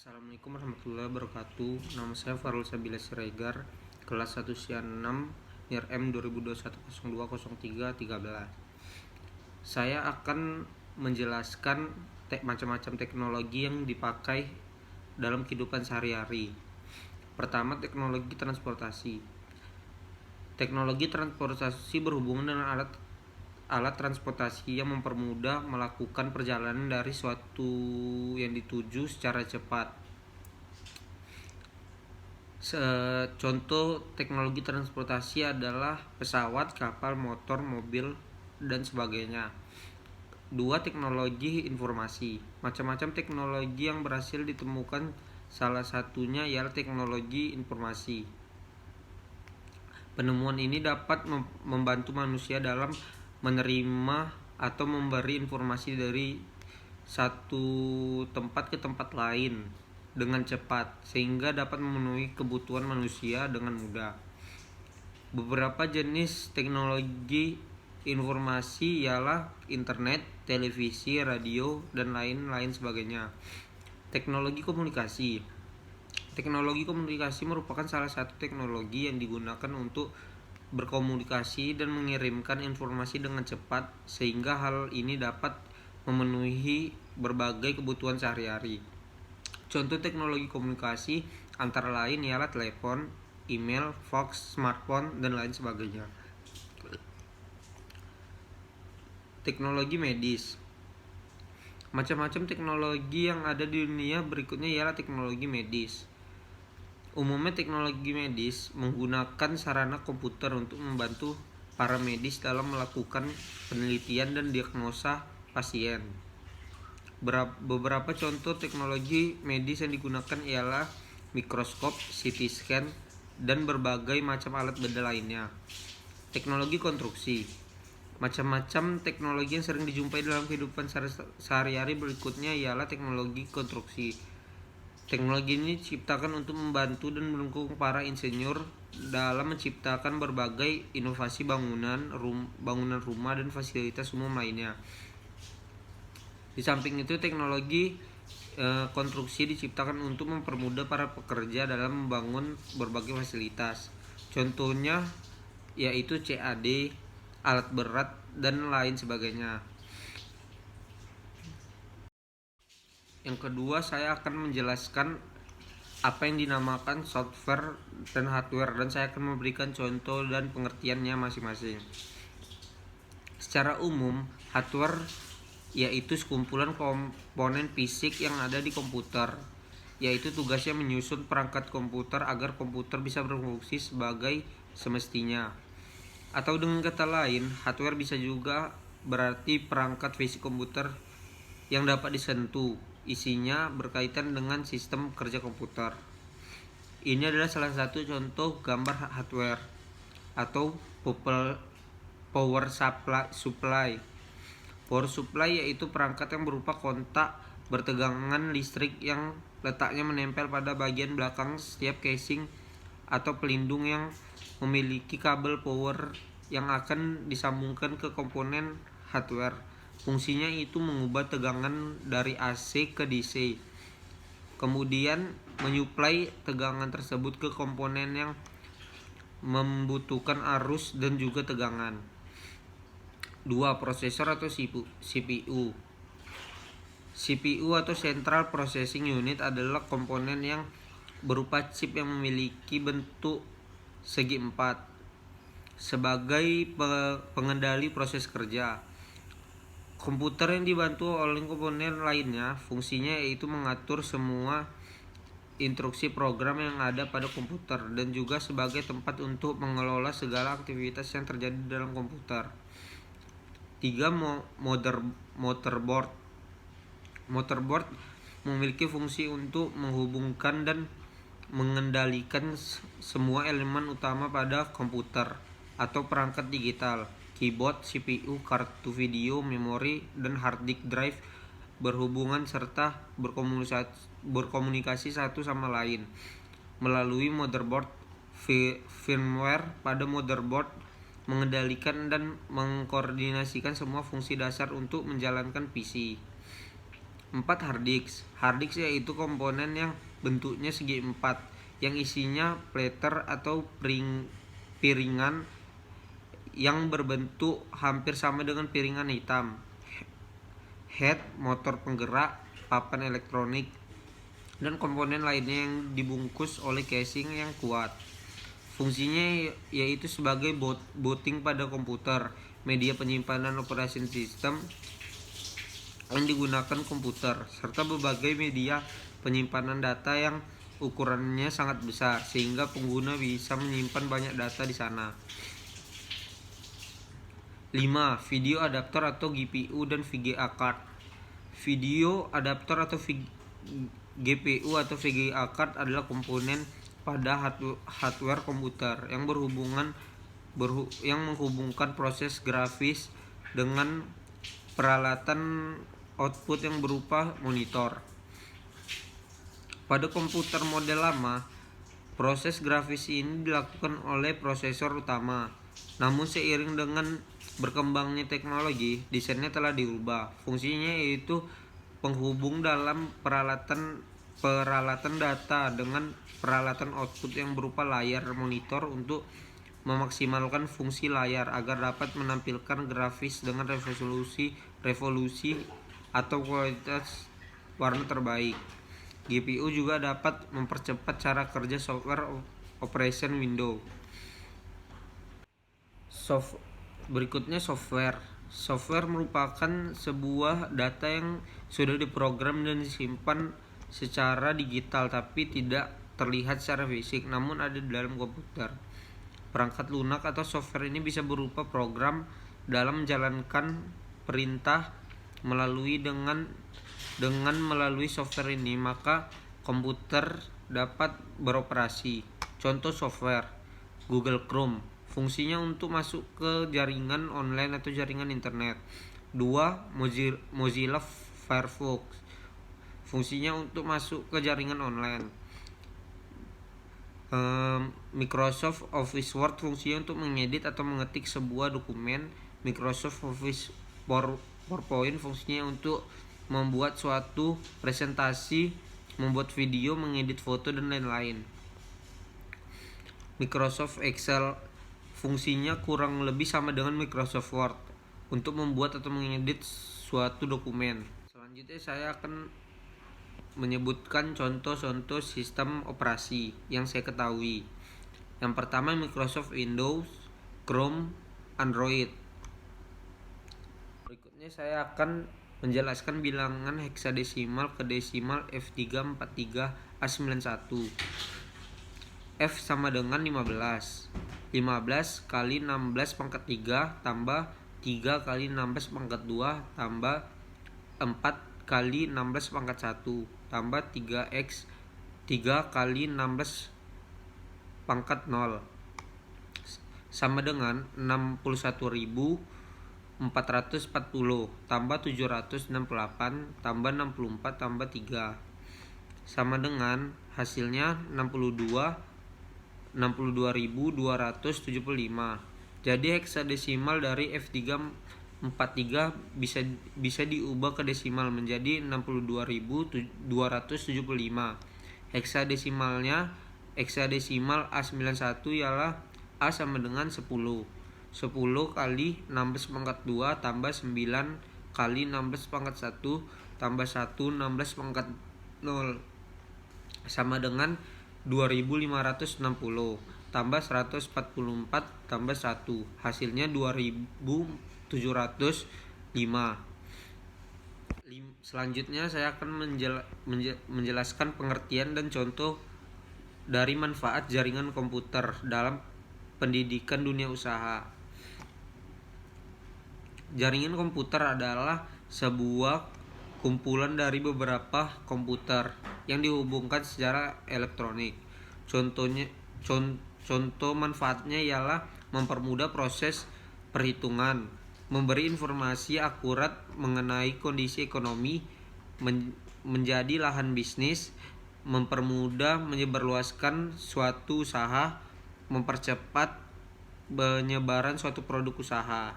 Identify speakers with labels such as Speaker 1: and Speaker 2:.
Speaker 1: Assalamualaikum warahmatullahi wabarakatuh. Nama saya Farul Sabila Siregar, kelas 1 Sian 6, NIR M 2021020313. Saya akan menjelaskan macam-macam teknologi yang dipakai dalam kehidupan sehari-hari. Pertama, teknologi transportasi. Teknologi transportasi berhubungan dengan alat transportasi yang mempermudah melakukan perjalanan dari suatu yang dituju secara cepat. Contoh teknologi transportasi adalah pesawat, kapal, motor, mobil, dan sebagainya. 2. Teknologi informasi. Macam-macam teknologi yang berhasil ditemukan, salah satunya ialah teknologi informasi. Penemuan ini dapat membantu manusia dalam menerima atau memberi informasi dari satu tempat ke tempat lain dengan cepat, sehingga dapat memenuhi kebutuhan manusia dengan mudah. Beberapa jenis teknologi informasi ialah internet, televisi, radio, dan lain-lain sebagainya. Teknologi komunikasi. Teknologi komunikasi merupakan salah satu teknologi yang digunakan untuk berkomunikasi dan mengirimkan informasi dengan cepat, sehingga hal ini dapat memenuhi berbagai kebutuhan sehari-hari. Contoh teknologi komunikasi antara lain ialah telepon, email, fax, smartphone, dan lain sebagainya. Teknologi medis. Macam-macam teknologi yang ada di dunia berikutnya ialah teknologi medis. Umumnya teknologi medis menggunakan sarana komputer untuk membantu para medis dalam melakukan penelitian dan diagnosa pasien. Beberapa contoh teknologi medis yang digunakan ialah mikroskop, CT scan, dan berbagai macam alat benda lainnya. Teknologi konstruksi. Macam-macam teknologi yang sering dijumpai dalam kehidupan sehari-hari berikutnya ialah teknologi konstruksi. Teknologi ini diciptakan untuk membantu dan mendukung para insinyur dalam menciptakan berbagai inovasi bangunan rumah dan fasilitas umum lainnya. Di samping itu, teknologi konstruksi diciptakan untuk mempermudah para pekerja dalam membangun berbagai fasilitas. Contohnya yaitu CAD, alat berat, dan lain sebagainya. Yang kedua, saya akan menjelaskan apa yang dinamakan software dan hardware, dan saya akan memberikan contoh dan pengertiannya masing-masing. Secara umum, hardware yaitu sekumpulan komponen fisik yang ada di komputer, yaitu tugasnya menyusun perangkat komputer agar komputer bisa berfungsi sebagai semestinya. Atau dengan kata lain, hardware bisa juga berarti perangkat fisik komputer yang dapat disentuh. Isinya berkaitan dengan sistem kerja komputer. Ini adalah salah satu contoh gambar hardware atau power supply. Power supply yaitu perangkat yang berupa kontak bertegangan listrik yang letaknya menempel pada bagian belakang setiap casing atau pelindung yang memiliki kabel power yang akan disambungkan ke komponen hardware. Fungsinya itu mengubah tegangan dari AC ke DC, kemudian menyuplai tegangan tersebut ke komponen yang membutuhkan arus dan juga tegangan. 2. Prosesor atau CPU. CPU atau Central Processing Unit adalah komponen yang berupa chip yang memiliki bentuk segi empat sebagai pengendali proses kerja. Komputer yang dibantu oleh komponen lainnya, fungsinya yaitu mengatur semua instruksi program yang ada pada komputer dan juga sebagai tempat untuk mengelola segala aktivitas yang terjadi dalam komputer. 3. Motherboard. Motherboard memiliki fungsi untuk menghubungkan dan mengendalikan semua elemen utama pada komputer atau perangkat digital. Keyboard, CPU, kartu video, memori, dan hard disk drive berhubungan serta berkomunikasi satu sama lain melalui motherboard. Firmware pada motherboard mengendalikan dan mengkoordinasikan semua fungsi dasar untuk menjalankan PC. 4. Hard disk. Hard disk yaitu komponen yang bentuknya segi empat, yang isinya platter atau piringan yang berbentuk hampir sama dengan piringan hitam. Head, motor penggerak, papan elektronik, dan komponen lainnya yang dibungkus oleh casing yang kuat. Fungsinya yaitu sebagai booting pada komputer, media penyimpanan operasi sistem yang digunakan komputer, serta berbagai media penyimpanan data yang ukurannya sangat besar sehingga pengguna bisa menyimpan banyak data di sana. 5. Video adapter atau GPU dan VGA card. Video adapter atau GPU atau VGA card adalah komponen pada hardware komputer yang yang menghubungkan proses grafis dengan peralatan output yang berupa monitor. Pada komputer model lama, proses grafis ini dilakukan oleh prosesor utama. Namun seiring dengan berkembangnya teknologi, desainnya telah diubah. Fungsinya yaitu penghubung dalam peralatan data dengan peralatan output yang berupa layar monitor untuk memaksimalkan fungsi layar agar dapat menampilkan grafis dengan revolusi atau kualitas warna terbaik. GPU juga dapat mempercepat cara kerja software operation window. Berikutnya software. Software merupakan sebuah data yang sudah diprogram dan disimpan secara digital tapi tidak terlihat secara fisik, namun ada di dalam komputer. Perangkat lunak atau software ini bisa berupa program dalam menjalankan perintah melalui software ini, maka komputer dapat beroperasi. Contoh software: Google Chrome, fungsinya untuk masuk ke jaringan online atau jaringan internet. 2. Mozilla Firefox, fungsinya untuk masuk ke jaringan online. Microsoft Office Word, fungsinya untuk mengedit atau mengetik sebuah dokumen. Microsoft Office PowerPoint, fungsinya untuk membuat suatu presentasi, membuat video, mengedit foto, dan lain-lain. Microsoft Excel, fungsinya kurang lebih sama dengan Microsoft Word, untuk membuat atau mengedit suatu dokumen. Selanjutnya saya akan menyebutkan contoh-contoh sistem operasi yang saya ketahui. Yang pertama Microsoft Windows, Chrome, Android. Berikutnya saya akan menjelaskan bilangan heksadesimal ke desimal F343A91. F sama dengan 15. 15 kali 16 pangkat 3 tambah 3 kali 16 pangkat 2 tambah 4 kali 16 pangkat 1 tambah 3x 3 kali 16 pangkat 0 sama dengan 61.440 tambah 768 tambah 64 tambah 3 sama dengan hasilnya 62.275. Jadi heksadesimal dari F343 bisa diubah ke desimal menjadi 62.275. Heksadesimal A91 ialah A sama dengan 10. 10 kali 16 pangkat 2 tambah 9 kali 16 pangkat 1 tambah 1 16 pangkat 0 sama dengan 2560 tambah 144 tambah 1, hasilnya 2705. Selanjutnya saya akan menjelaskan pengertian dan contoh dari manfaat jaringan komputer dalam pendidikan dunia usaha. Jaringan komputer adalah sebuah kumpulan dari beberapa komputer yang dihubungkan secara elektronik. Contoh manfaatnya ialah mempermudah proses perhitungan, memberi informasi akurat mengenai kondisi ekonomi, menjadi lahan bisnis, mempermudah menyebarluaskan suatu usaha, mempercepat penyebaran suatu produk usaha.